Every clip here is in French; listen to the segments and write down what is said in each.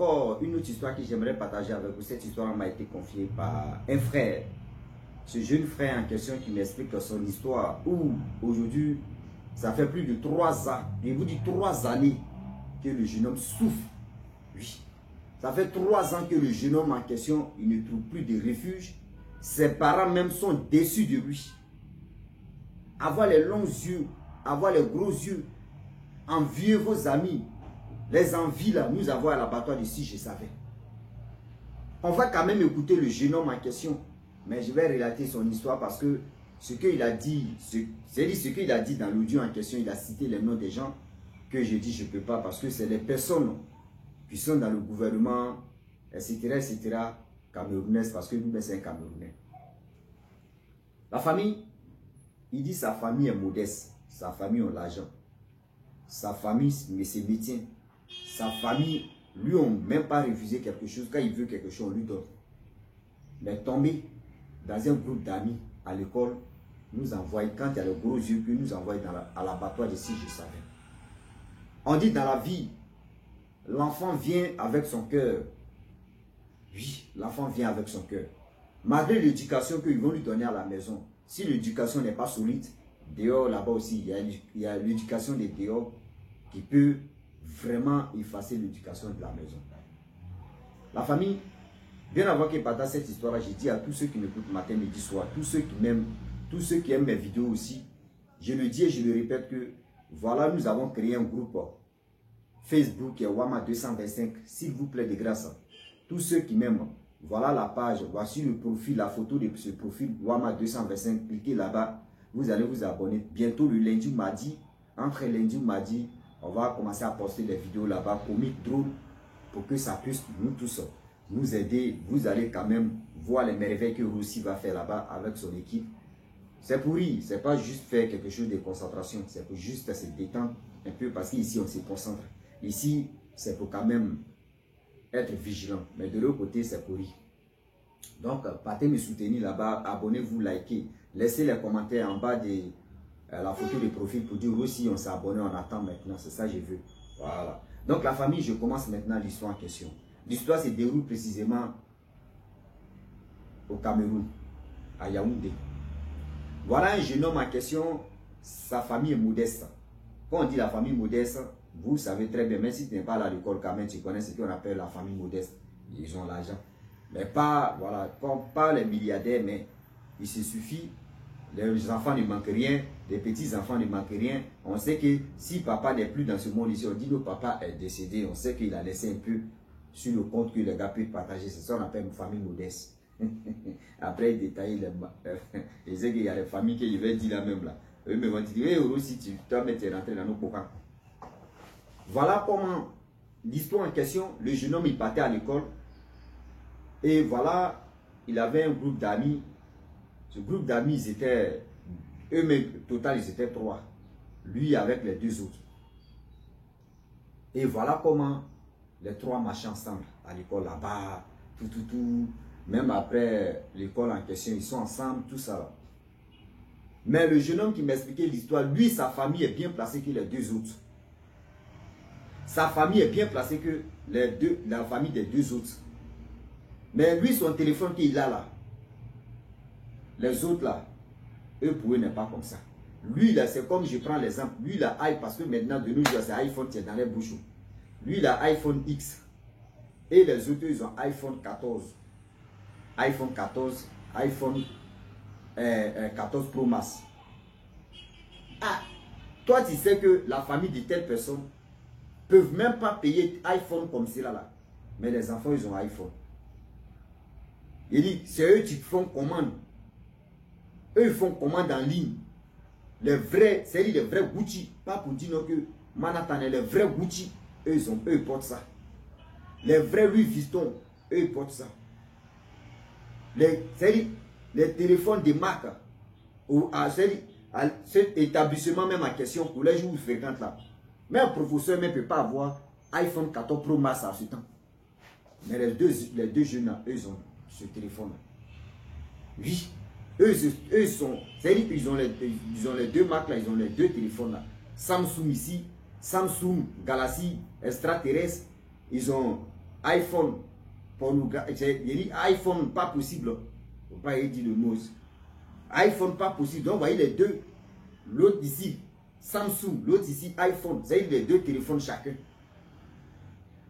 encore une autre histoire que j'aimerais partager avec vous. Cette histoire m'a été confiée par un frère. Ce jeune frère en question qui m'explique son histoire où aujourd'hui, ça fait plus de 3 ans, je vous dis 3 années que le jeune homme souffre. Oui, ça fait 3 ans que le jeune homme en question, il ne trouve plus de refuge. Ses parents même sont déçus de lui. Avoir les longs yeux, avoir les gros yeux, envier vos amis, les envies là, nous avons à l'abattoir de si je savais. On va quand même écouter le jeune homme en question, mais je vais relater son histoire parce que ce qu'il a dit, ce qu'il a dit dans l'audio en question, il a cité les noms des gens que je dis je ne peux pas parce que c'est les personnes qui sont dans le gouvernement, etc., camerounaises, parce que nous, c'est un Camerounais. La famille, il dit sa famille est modeste, sa famille a l'argent, sa famille, mais c'est métier. Sa famille, lui, ont même pas refusé quelque chose. Quand il veut quelque chose, on lui donne. Mais tomber dans un groupe d'amis à l'école, nous envoie, quand il y a le gros yeux, puis nous envoie à l'abattoir de si je savais. On dit dans la vie, l'enfant vient avec son cœur. Oui, l'enfant vient avec son cœur. Malgré l'éducation qu'ils vont lui donner à la maison, si l'éducation n'est pas solide, dehors, là-bas aussi, il y a l'éducation des dehors qui peut vraiment effacer l'éducation de la maison. La famille, bien avant qu'il partage cette histoire-là, j'ai dit à tous ceux qui m'écoutent matin, midi, soir, tous ceux qui m'aiment, tous ceux qui aiment mes vidéos aussi, je le dis et je le répète que voilà, nous avons créé un groupe Facebook qui est Wama 225, s'il vous plaît de grâce. Tous ceux qui m'aiment, voilà la page, voici le profil, la photo de ce profil Wama 225, cliquez là-bas, vous allez vous abonner. Bientôt le lundi ou mardi, entre lundi ou mardi, on va commencer à poster des vidéos là-bas, comiques, drôles, pour que ça puisse nous tous nous aider. Vous allez quand même voir les merveilles que Rossi va faire là-bas avec son équipe. C'est pour rire, c'est pas juste faire quelque chose de concentration, c'est pour juste se détendre un peu parce qu'ici on se concentre. Ici, c'est pour quand même être vigilant, mais de l'autre côté, c'est pour rire. Donc, partez me soutenir là-bas, abonnez-vous, likez, laissez les commentaires en bas de la photo de profil pour dire aussi on s'est abonné, on attend maintenant, c'est ça que je veux. Voilà. Donc la famille, je commence maintenant l'histoire en question. L'histoire se déroule précisément au Cameroun, à Yaoundé. Voilà un jeune homme en question, sa famille est modeste. Quand on dit la famille modeste, vous savez très bien, même si tu n'es pas à l'école quand même, tu connais ce qu'on appelle la famille modeste. Ils ont l'argent. Mais pas, voilà, pas les milliardaires, mais il se suffit. Les enfants ne manquent rien, les petits-enfants ne manquent rien. On sait que si papa n'est plus dans ce monde ici, on dit que papa est décédé. On sait qu'il a laissé un peu sur le compte que les gars peuvent partager. C'est ça qu'on appelle une famille modeste. Après, détailler les sais qu'il y a des familles qui veulent dire la même là. Eux me vont dire, hey, si tu dois mettre rentrer dans nos copains. Voilà comment l'histoire en question, le jeune homme il partait à l'école. Et voilà, il avait un groupe d'amis. Ce groupe d'amis, ils étaient, eux-mêmes, total, ils étaient 3. Lui avec les 2 autres. Et voilà comment les 3 marchaient ensemble à l'école là-bas, tout. Même après l'école en question, ils sont ensemble, tout ça. Mais le jeune homme qui m'expliquait l'histoire, lui, sa famille est bien placée que les 2 autres. Sa famille est bien placée que la famille des 2 autres. Mais lui, son téléphone qu'il a là, les autres là, eux pour eux n'est pas comme ça. Lui là, c'est comme je prends l'exemple. Lui il a iPhone parce que maintenant de nos jours c'est iPhone qui est dans les bouchons. Lui il a iPhone X. Et les autres ils ont iPhone 14. iPhone 14, iPhone 14 Pro Max. Ah, toi tu sais que la famille de telle personne peuvent même pas payer iPhone comme cela là. Mais les enfants ils ont iPhone. Il dit, c'est eux qui font commande. Eux, ils font commande en ligne. Les vrais, c'est-à-dire les vrais Gucci. Pas pour dire non que Manhattan, les vrais Gucci, eux, ils portent ça. Les vrais Louis Vuitton, eux, ils portent ça. C'est-à-dire les téléphones de marque, ou à cet établissement même en question, pour les jours où ils fréquentent là. Mais un professeur ne peut pas avoir iPhone 14 Pro Max à ce temps. Mais les deux jeunes là, eux, ils ont ce téléphone-là. Oui. Eux sont, c'est-à-dire qu'ils ont les 2 marques là, ils ont les 2 téléphones là. Samsung ici, Samsung Galaxy extraterrestre, ils ont iPhone, il dit iPhone, pas possible. Il ne faut pas dire le mot. iPhone, pas possible. Donc, vous voyez les deux. L'autre ici, Samsung. L'autre ici, iPhone. Vous voyez les deux téléphones chacun.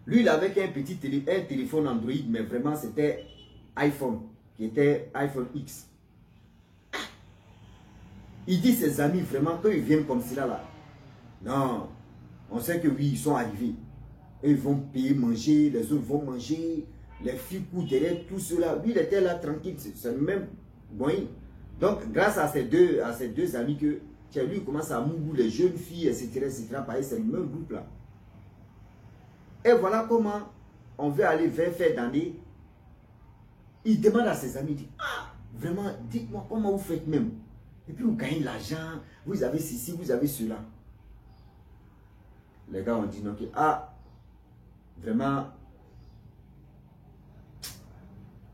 Lui, il avait un petit téléphone Android, mais vraiment, c'était iPhone, qui était iPhone X. Il dit ses amis, vraiment, quand ils viennent comme cela, là, non, on sait que oui, ils sont arrivés. Eux, ils vont payer, manger, les autres vont manger, les filles courent derrière, tout cela. Lui, il était là, tranquille, c'est le même moyen. Donc, grâce à ces deux amis que, lui, il commence à mouiller les jeunes filles, etc., pareil, c'est le même groupe là. Et voilà comment on veut aller faire d'année. Il demande à ses amis, il dit, ah, vraiment, dites-moi comment vous faites même. Et puis vous gagnez l'argent, vous avez ceci, vous avez cela. Les gars ont dit, non, ah, vraiment,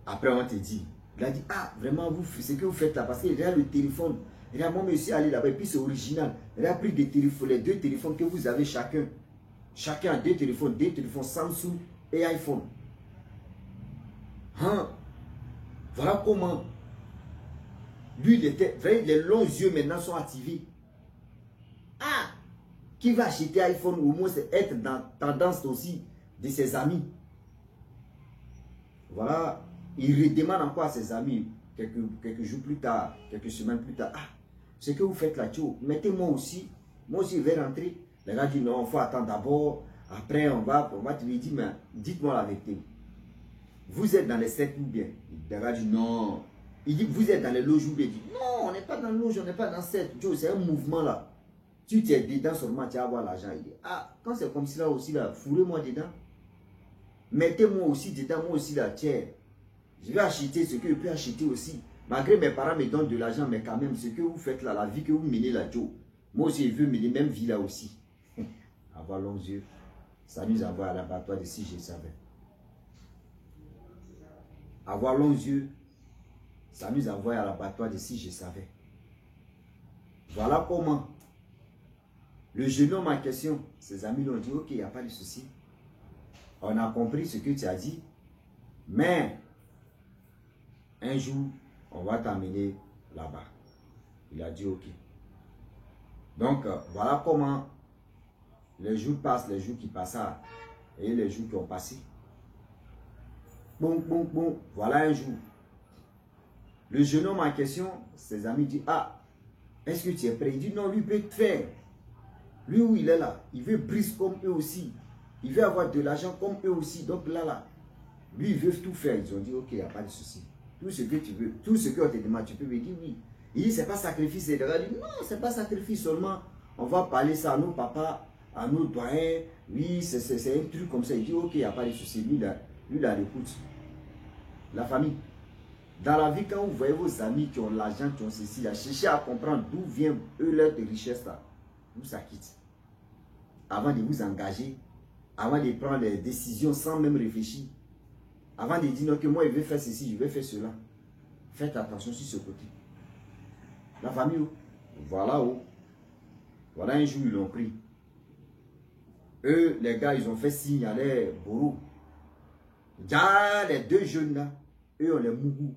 après on te dit, il a dit, ah, vraiment, ce que vous faites là, parce qu'il y a le téléphone. Il a moi, monsieur, allé là-bas, et puis c'est original. Il a pris des téléphones, les deux téléphones que vous avez chacun. Chacun a deux téléphones Samsung et iPhone. Hein? Voilà comment. Lui, les longs yeux maintenant sont activés. Ah! Qui va acheter iPhone, au moins c'est être dans tendance aussi de ses amis. Voilà. Il redemande encore à ses amis, quelques jours plus tard, quelques semaines plus tard. Ah! Ce que vous faites là, mettez-moi aussi. Moi aussi, je vais rentrer. Les gars disent non, il faut attendre d'abord. Après, on va te dire, mais dites-moi la vérité. Vous êtes dans les 7 ou bien? Les gars disent non. Il dit, vous êtes dans les loges ou bien? Il dit, non, on n'est pas dans le loge, on n'est pas dans 7. C'est un mouvement là. Tu es dedans seulement, tu vas avoir l'argent. Il dit, ah, quand c'est comme cela aussi là, fourrez-moi dedans. Mettez-moi aussi dedans, moi aussi là, tiens. Je vais acheter ce que je peux acheter aussi. Malgré mes parents me donnent de l'argent, mais quand même, ce que vous faites là, la vie que vous menez là, Joe. Moi aussi, je veux mener même vie là aussi. Avoir longs yeux, ça nous envoie à l'abattoir de si je savais. Avoir longs yeux, ça nous envoie à l'abattoir de si je savais. Voilà comment le jeune homme en question, ses amis lui ont dit, ok, il n'y a pas de souci. On a compris ce que tu as dit, mais un jour, on va t'amener là-bas. Il a dit, ok. Donc, voilà comment les jours passent, les jours qui passent, et les jours qui ont passé. Bon, bon, bon, voilà un jour. Le jeune homme en question, ses amis disent, ah, est-ce que tu es prêt? Il dit, non, lui peut te faire. Lui où il est là, il veut briser comme eux aussi. Il veut avoir de l'argent comme eux aussi. Donc là, lui, il veut tout faire. Ils ont dit, ok, il n'y a pas de souci. Tout ce que tu veux, tout ce qu'on te demande, tu peux me dire oui. Il dit, c'est pas sacrifice. Il dit, non, c'est pas sacrifice seulement. On va parler ça à nos papas, à nos doyens. Oui, c'est un truc comme ça. Il dit, ok, il n'y a pas de souci. Lui, là, écoute. La famille. Dans la vie, quand vous voyez vos amis qui ont l'argent, qui ont ceci, là, cherchez à comprendre d'où vient eux leur richesse là. Vous ça quitte. Avant de vous engager, avant de prendre des décisions sans même réfléchir, avant de dire non, que moi je vais faire ceci, je vais faire cela. Faites attention sur ce côté. La famille, voilà où. Voilà un jour ils l'ont pris. Eux, les gars, ils ont fait signe à leur bourreau. Déjà, les deux jeunes là, eux, on les mougou.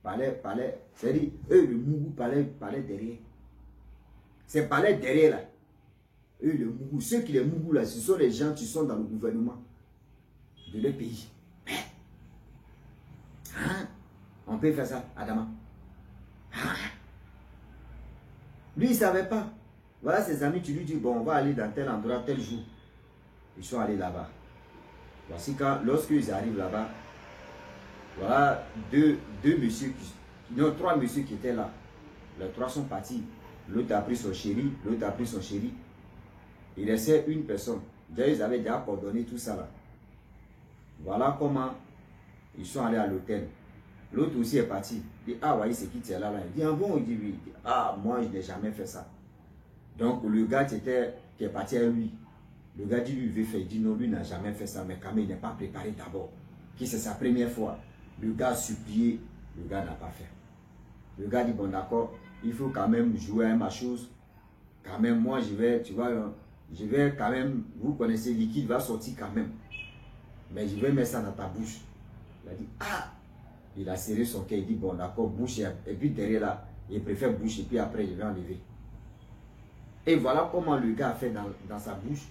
C'est-à-dire, eux, le mougou parlait derrière. C'est parlait derrière là. Eux, le mougou, ceux qui les mougou là, ce sont les gens qui sont dans le gouvernement de leur pays. Hein? On peut faire ça, Adama. Hein? Lui, il ne savait pas. Voilà ses amis, tu lui dis, bon, on va aller dans tel endroit, tel jour. Ils sont allés là-bas. Voici quand, lorsqu'ils arrivent là-bas, voilà deux messieurs, non, trois messieurs qui étaient là. Les trois sont partis. L'autre a pris son chéri, l'autre a pris son chéri. Il laissait une personne. Déjà, ils avaient déjà coordonné tout ça là. Voilà comment ils sont allés à l'hôtel. L'autre aussi est parti. Il dit, ah, voyez, c'est qui tu es là, là. Il dit, ah bon, il dit oui. Il dit, ah, moi, je n'ai jamais fait ça. Donc, le gars qui est parti à lui, le gars dit, lui, il veut faire. Il dit, non, lui n'a jamais fait ça, mais quand même, il n'est pas préparé d'abord. Que c'est sa première fois. Le gars a supplié, le gars n'a pas fait. Le gars dit, bon, d'accord, il faut quand même jouer à ma chose. Quand même, moi, je vais, tu vois, je vais quand même, vous connaissez, liquide va sortir quand même. mais je vais mettre ça dans ta bouche. Il a dit, ah! Il a serré son cœur, il dit, bon d'accord, bouche, et puis derrière là, il préfère bouche, et puis après, il va enlever. Et voilà comment le gars a fait dans sa bouche.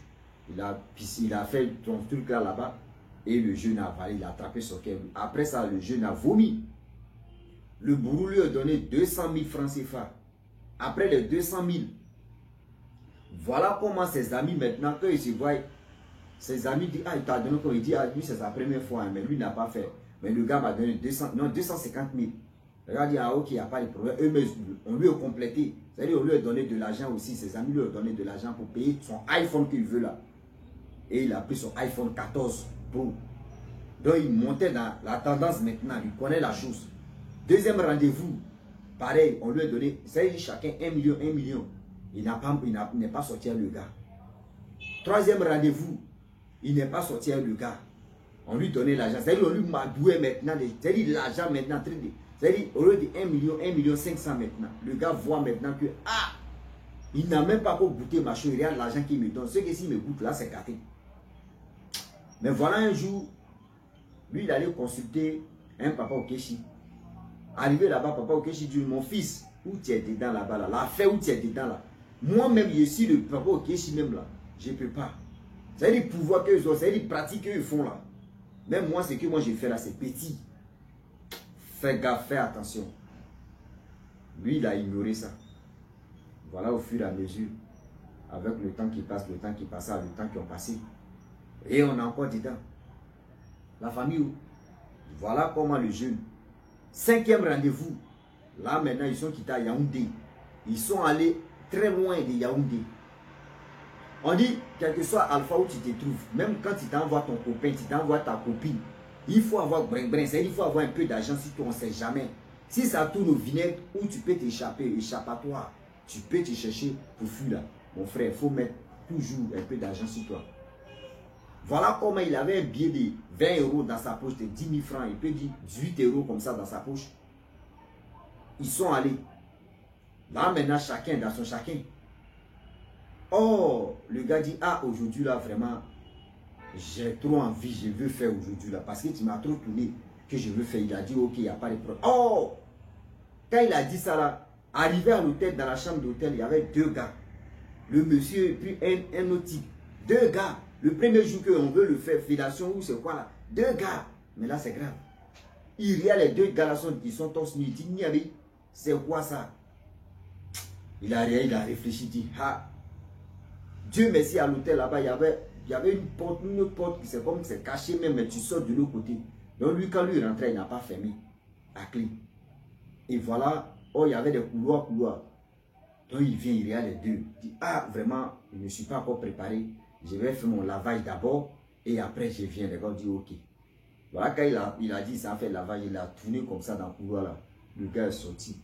Il a fait son truc là-bas, et le jeune a avalé, il a attrapé son cœur. Après ça, le jeune a vomi. Le bourreau lui a donné 200 000 francs CFA. Après les 200 000, voilà comment ses amis, maintenant, quand ils se voient, ses amis disent, ah, il t'a donné quoi? Il dit, ah, lui, c'est sa première fois, hein, mais lui n'a pas fait. Mais le gars m'a donné 250 000. Le gars dit, ah, ok, il n'y a pas de problème. Eux, mais on lui a complété. C'est-à-dire, on lui a donné de l'argent aussi. Ses amis lui ont donné de l'argent pour payer son iPhone qu'il veut là. Et il a pris son iPhone 14 Pro. Donc, il montait dans la tendance maintenant. Il connaît la chose. Deuxième rendez-vous, pareil, on lui a donné, c'est-à-dire chacun 1 million, 1 million. Il n'est pas sorti le gars. Troisième rendez-vous, il n'est pas sorti le gars. On lui donnait l'argent. C'est-à-dire, on lui madouait maintenant. C'est-à-dire, l'argent maintenant. C'est-à-dire, au lieu de 1 million, 1 million 500 maintenant. Le gars voit maintenant que, ah, il n'a même pas pour goûter ma chose. Il regarde l'argent qu'il me donne. Ce que s'il me goûte là, c'est gâté. Mais voilà un jour, lui, il allait consulter un papa au Kéchi. Arrivé là-bas, papa au Kéchi dit, mon fils, où tu es dedans là-bas, là, l'affaire où tu es dedans là. Moi-même, je suis le papa au Kéchi même là. Je ne peux pas. C'est-à-dire, le pouvoir qu'ils ont, c'est-à-dire, les pratiques qu'ils font là. Même moi, ce que moi j'ai fait là, c'est petit. Fais gaffe, fais attention. Lui, il a ignoré ça. Voilà au fur et à mesure, avec le temps qui passe, le temps qui passa, le temps qui a passé. Et on est encore dedans. La famille, voilà comment le jeune. 5e rendez-vous. Là maintenant, ils sont quittés à Yaoundé. Ils sont allés très loin de Yaoundé. On dit, quel que soit Alpha où tu te trouves, même quand tu t'envoies ton copain, tu t'envoies ta copine, il faut avoir brin-brin, c'est-à-dire il faut avoir un peu d'argent si on ne sait jamais. Si ça tourne au vinaigre, où tu peux t'échapper, échappatoire, tu peux te chercher pour fuir là. Mon frère, il faut mettre toujours un peu d'argent sur toi. Voilà comment il avait un billet de 20 euros dans sa poche, de 10 000 francs, il peut dire 18 euros comme ça dans sa poche. Ils sont allés. Là maintenant, chacun dans son chacun. Oh, le gars dit, ah, aujourd'hui là, vraiment, j'ai trop envie, je veux faire aujourd'hui là, parce que tu m'as trop tourné, que je veux faire. Il a dit, ok, il n'y a pas de problème. Oh, quand il a dit ça là, arrivé à l'hôtel, dans la chambre d'hôtel, il y avait 2 gars. Le monsieur et puis un autre type. 2 gars. Le premier jour qu'on veut le faire, fellation ou c'est quoi là, 2 gars. Mais là, c'est grave. Il y a les 2 gars là, ils sont tous nus. Il dit, c'est quoi ça? Il a réfléchi, il dit, ah, Dieu merci, à l'hôtel là-bas, il y avait une porte qui c'est comme c'est caché même, mais tu sors de l'autre côté. Donc lui, quand lui rentrait, il n'a pas fermé à clé. Et voilà, oh, il y avait des couloirs. Donc il vient, il regarde les 2. Il dit, ah, vraiment, je ne suis pas encore préparé. Je vais faire mon lavage d'abord et après je viens. Les gars disent, ok. Voilà, quand il a dit, ça a fait le lavage, il a tourné comme ça dans le couloir là. Le gars est sorti.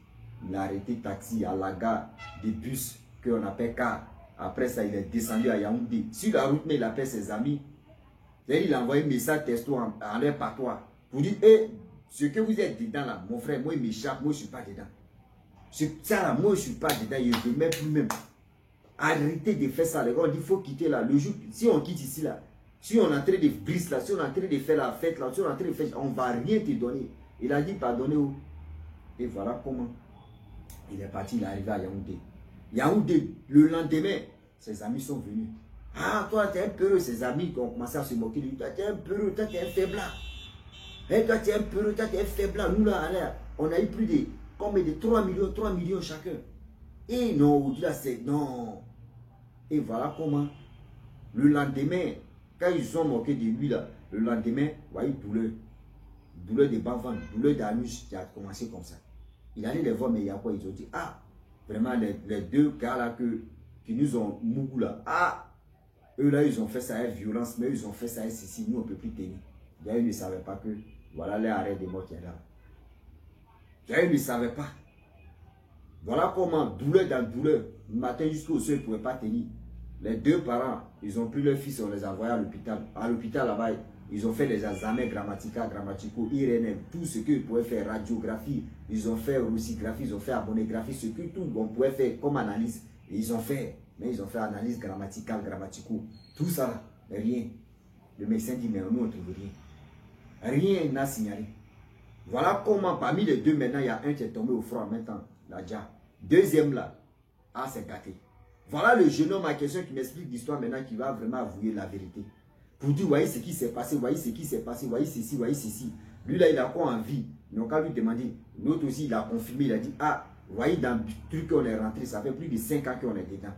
Il a arrêté taxi à la gare des bus qu'on appelle car. Après ça, il est descendu à Yaoundé. Sur la route, mais il appelle ses amis. Il a envoyé un message texto en leur patois. Pour dire, hey, ce que vous êtes dedans là, mon frère, moi il m'échappe, moi je ne suis pas dedans. Ça là, moi je ne suis pas dedans, je ne mets plus même. Arrêtez de faire ça, les gars, il faut quitter là. Le jour, si on quitte ici là, si on est en train de briser là, si on est en train de faire la fête là, si on est en train de faire, on ne va rien te donner. Il a dit pardonnez où. Et voilà comment il est parti, il est arrivé à Yaoundé. Yaoundé, le lendemain, ses amis sont venus. Ah, toi, tu es un peureux. Ses amis ont commencé à se moquer de lui. Toi, tu es un peureux, toi, tu es un faiblard. Et toi, tu es un peureux, toi, tu es un faiblard. Nous, là, on a eu plus de, combien de 3 millions chacun. Et non, là, c'est non. Et voilà comment, le lendemain, quand ils sont moqués de lui, là, le lendemain, vous voyez, douleur de bas-ventre, douleur d'anus, qui a commencé comme ça. Il allait les voir, mais il y a quoi? Ils ont dit, ah, vraiment, les 2 gars là qui nous ont mougou là, ah, eux là, ils ont fait ça avec violence, mais ils ont fait ça avec ceci, nous on ne peut plus tenir. Ils ne savaient pas que, voilà l'arrêt des morts qui est là. Ils ne savaient pas. Voilà comment, douleur dans douleur, le matin jusqu'au soir, ils ne pouvaient pas tenir. Les 2 parents, ils ont pris leur fils, on les a envoyés à l'hôpital. À l'hôpital là-bas, ils ont fait les examens grammaticaux, IRNM, tout ce qu'ils pouvaient faire, radiographie, ils ont fait russigraphie, ils ont fait abonnégraphie, ce que tout on pouvait faire comme analyse. Et ils ont fait, mais ils ont fait analyse grammaticaux, tout ça, rien. Le médecin dit, mais nous, on ne trouve rien. Rien n'a signalé. Voilà comment, parmi les deux, maintenant, il y a un qui est tombé au froid, maintenant, la dia. Deuxième, là, c'est gâté. Voilà le jeune homme à question qui m'explique l'histoire maintenant, qui va vraiment avouer la vérité. Pour dire, voyez ce qui s'est passé, voyez ce qui s'est passé, voyez ceci, voyez ceci. Lui, là, il a quoi en vie? Ils n'ont qu'à lui demander. L'autre aussi, il a confirmé, il a dit, ah, voyez, dans le truc qu'on est rentré, ça fait plus de 5 ans qu'on est dedans.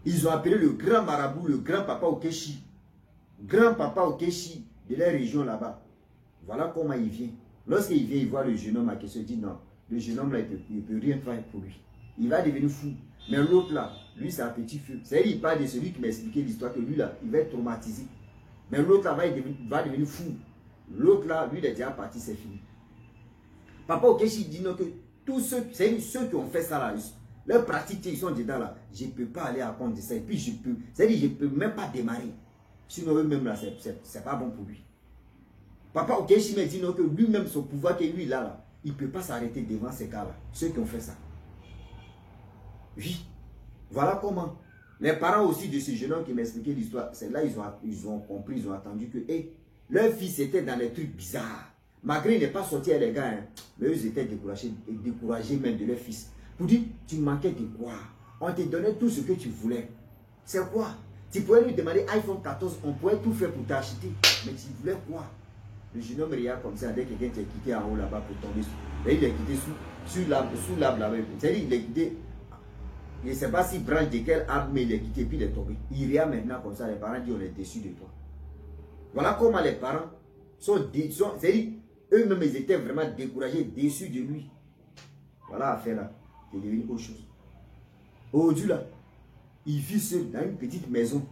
Ils ont appelé le grand marabout, le grand papa Okechi. Grand papa Okechi de la région là-bas. Voilà comment il vient. Lorsqu'il vient, il voit le jeune homme à question, il dit non, le jeune homme là, il ne peut rien faire pour lui. Il va devenir fou. Mais l'autre là, lui, c'est un petit feu. C'est-à-dire, il parle de celui qui m'a expliqué l'histoire, que lui là, il va être traumatisé. Mais l'autre là, va devenir fou. L'autre là, lui, il est déjà parti, c'est fini. Papa Okechi dit non, que tous ceux qui ont fait ça là, leurs pratiques, ils sont dedans là. Je ne peux pas aller à compte de ça. Et puis, c'est-à-dire, je ne peux même pas démarrer. Sinon, eux-mêmes là, c'est pas bon pour lui. Papa Okechi me dit non, que lui-même, son pouvoir que lui là, il ne peut pas s'arrêter devant ces gars-là, ceux qui ont fait ça. Oui. Voilà comment. Les parents aussi de ce jeune homme qui m'expliquait l'histoire, c'est là ils ont compris, ils ont attendu que leur fils était dans des trucs bizarres. Malgré il n'est pas sorti à les gars, hein, mais eux étaient découragés même de leur fils. Pour dire, tu manquais de quoi? On te donnait tout ce que tu voulais. C'est quoi? Tu pouvais lui demander iPhone 14, on pouvait tout faire pour t'acheter. Mais tu voulais quoi? Le jeune homme regarde comme ça, dès que quelqu'un t'a quitté en haut là-bas pour tomber. Et il est quitté sous l'arbre là-bas. C'est-à-dire il est quitté. Je ne sais pas si branche de quel arbre, mais il est quitté puis il est tombé. Il regarde maintenant comme ça, les parents disent on est déçus de toi. Voilà comment les parents sont déçus. C'est-à-dire, eux-mêmes ils étaient vraiment découragés, déçus de lui. Voilà l'affaire là. C'est devenu autre chose. Aujourd'hui là, il vit seul dans une petite maison.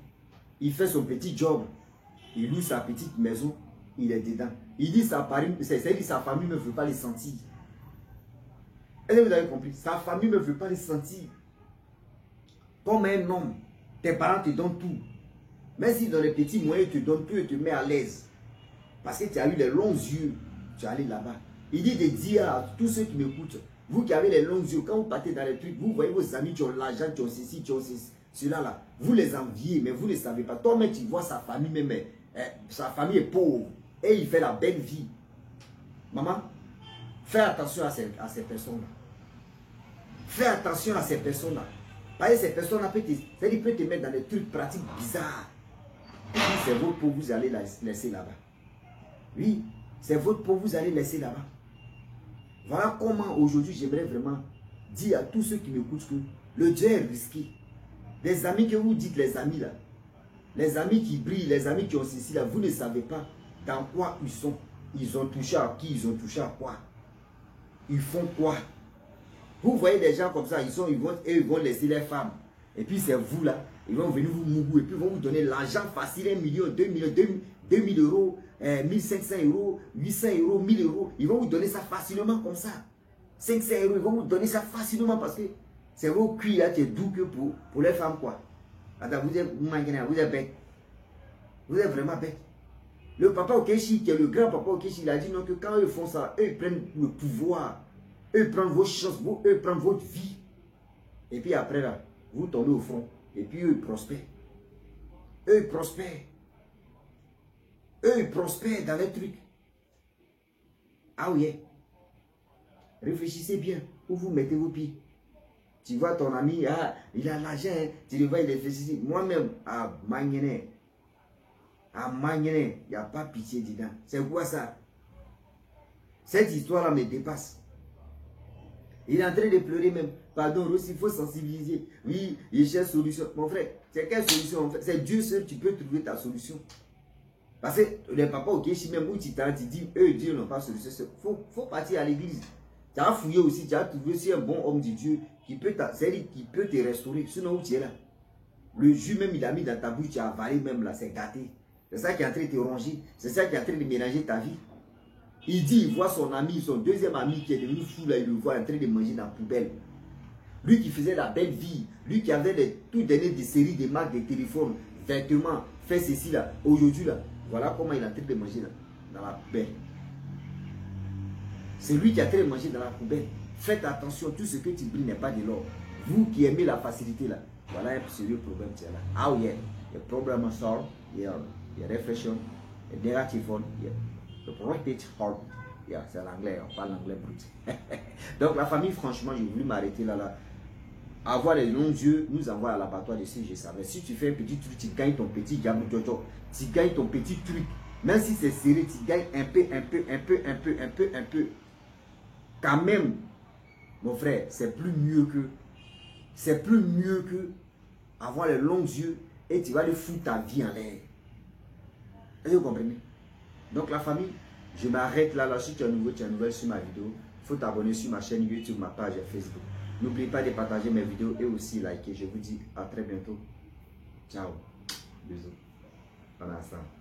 Il fait son petit job. Il loue sa petite maison. Il est dedans. Il dit sa famille ne veut pas les sentir. Est-ce que vous avez compris? Sa famille ne veut pas les sentir. Comme un homme, tes parents te donnent tout. Même si dans les petits moyens, ils te donnent tout et te met à l'aise. Parce que tu as eu les longs yeux. Tu es allé là-bas. Il dit de dire à tous ceux qui m'écoutent, vous qui avez les longs yeux, quand vous partez dans les trucs, vous voyez vos amis qui ont l'argent, qui ont ceci, qui ont ceci, cela là. Vous les enviez, mais vous ne savez pas. Toi-même, tu vois sa famille, même, sa famille est pauvre. Et il fait la belle vie. Maman, fais attention à ces personnes-là. Fais attention à ces personnes-là. Parce que ces personnes-là peuvent te mettre dans des trucs pratiques bizarres. Et puis c'est votre peau, vous allez la laisser là-bas. Oui, c'est votre peau, vous allez laisser là-bas. Voilà comment aujourd'hui j'aimerais vraiment dire à tous ceux qui m'écoutent que le Dieu est risqué. Les amis que vous dites, les amis là, les amis qui brillent, les amis qui ont ceci là, vous ne savez pas dans quoi ils sont. Ils ont touché à qui, ils ont touché à quoi. Ils font quoi. Vous voyez des gens comme ça, ils vont laisser les femmes. Et puis c'est vous là, ils vont venir vous mourir. Et puis ils vont vous donner l'argent facile, 1 million, 2 millions, 2000 euros, 1500 euros, 800 euros, 1000 euros. Ils vont vous donner ça facilement comme ça. 500 euros, ils vont vous donner ça facilement parce que c'est vos cuits là qui est doux que pour les femmes quoi. Attends, vous êtes bête. Vous êtes vraiment bête. Le papa Okechi, qui est le grand papa Okechi, il a dit non que quand eux font ça, eux ils prennent le pouvoir. Eux prennent vos chances, eux prennent votre vie. Et puis après là, vous tombez au front. Et puis eux prospèrent. Eux prospèrent. Eux prospèrent dans les trucs. Ah oui. Réfléchissez bien. Où vous mettez vos pieds. Tu vois ton ami, ah, il a l'argent. Tu le vois, il réfléchit. Moi-même, à Mangene, il n'y a pas pitié dedans. C'est quoi ça? Cette histoire-là me dépasse. Il est en train de pleurer même. Pardon, Rossi, il faut sensibiliser. Oui, il cherche solution. Mon frère, c'est quelle solution en fait? C'est Dieu seul, tu peux trouver ta solution. Parce que les papas au Kéchi, même où tu dis, eux, Dieu n'ont pas de solution. Il faut partir à l'église. Tu as fouillé aussi, tu as trouvé aussi un bon homme de Dieu qui peut te restaurer. Sinon, où tu es là? Le jus même, il a mis dans ta bouche, tu as avalé même là, c'est gâté. C'est ça qui est en train de te ronger. C'est ça qui est en train de ménager ta vie. Il dit, il voit son ami, son deuxième ami qui est devenu fou, là, il le voit en train de manger dans la poubelle. Lui qui faisait la belle vie, lui qui avait les tout derniers des séries de marques de téléphones, vêtements, fait ceci là, aujourd'hui là, voilà comment il est en train de manger là, dans la poubelle. C'est lui qui est en train de manger dans la poubelle. Faites attention, tout ce que tu brilles n'est pas de l'or. Vous qui aimez la facilité là, voilà un sérieux problème qui est là. Ah oui, le problème sort, yeah. il y a reflection, negative one, il y a the protected heart. Yeah, c'est l'anglais, on parle l'anglais brut. Donc la famille, franchement, j'ai voulu m'arrêter là. Avoir les longs yeux nous envoie à l'abattoir de si je savais. Si tu fais un petit truc, tu gagnes ton petit diable jojo. Tu gagnes ton petit truc. Même si c'est serré, tu gagnes un peu. Quand même, mon frère, c'est plus mieux que avoir les longs yeux et tu vas aller foutre ta vie en l'air. Est-ce que vous comprenez? Donc la famille, je m'arrête là. Si tu es nouveau, tu es nouvelle sur ma vidéo, il faut t'abonner sur ma chaîne YouTube, ma page Facebook. N'oubliez pas de partager mes vidéos et aussi liker. Je vous dis à très bientôt. Ciao. Bisous. Bon instant.